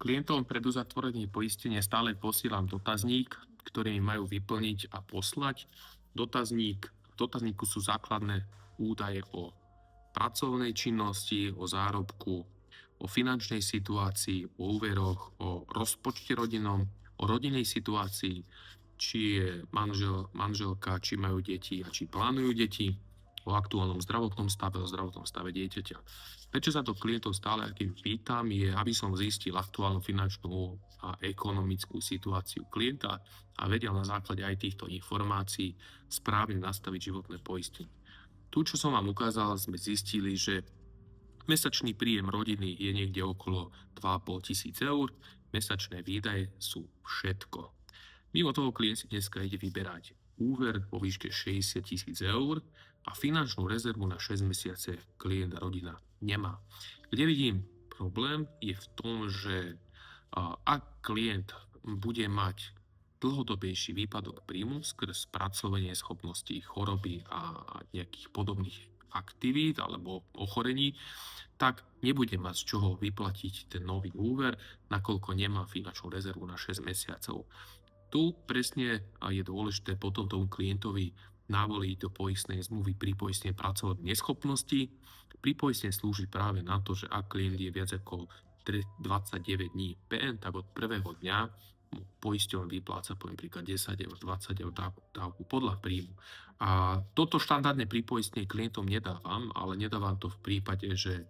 Klientom pred uzatvorením poistenia stále posielam dotazník, ktorý mi majú vyplniť a poslať. V dotazníku sú základné údaje o pracovnej činnosti, o zárobku, o finančnej situácii, o úveroch, o rozpočte rodinnom, o rodinnej situácii, či je manželka, či majú deti a či plánujú deti, o aktuálnom zdravotnom stave, o zdravotnom stave dieťaťa. Prečo sa to klientov stále akým pýtam, je, aby som zistil aktuálnu finančnú a ekonomickú situáciu klienta a vedel na základe aj týchto informácií správne nastaviť životné poistenie. Tu, čo som vám ukázal, sme zistili, že mesačný príjem rodiny je niekde okolo 2,5 tisíc eur, mesačné výdaje sú všetko. Mimo toho klient si dneska ide vyberať úver vo výške 60 tisíc eur a finančnú rezervu na 6 mesiace klient a rodina nemá. Kde vidím problém je v tom, že ak klient bude mať dlhodobejší výpadok príjmu skrz spracovanie schopností choroby a nejakých podobných aktivít alebo ochorení, tak nebude mať z čoho vyplatiť ten nový úver, nakoľko nemá finančnú rezervu na 6 mesiacov. Tu presne je dôležité potom tomu klientovi navoliť do poistnej zmluvy pripoistenie pracovnej neschopnosti. Pripoistenie slúži práve na to, že ak klient je viac ako 29 dní PN, tak od prvého dňa mu poisťovňa vypláca poviem príklad 10 eur, 20 eur dávku podľa príjmu. A toto štandardné pripoistenie klientom nedávam, ale nedávam to v prípade, že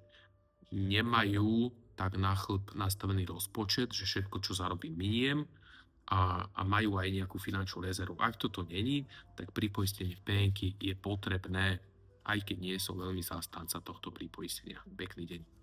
nemajú tak na chlb nastavený rozpočet, že všetko, čo zarobím, miniem a majú aj nejakú finančnú rezervu. Ak toto není, tak pripoistenie PN je potrebné, aj keď nie som veľmi zástanca tohto pripoistenia. Pekný deň.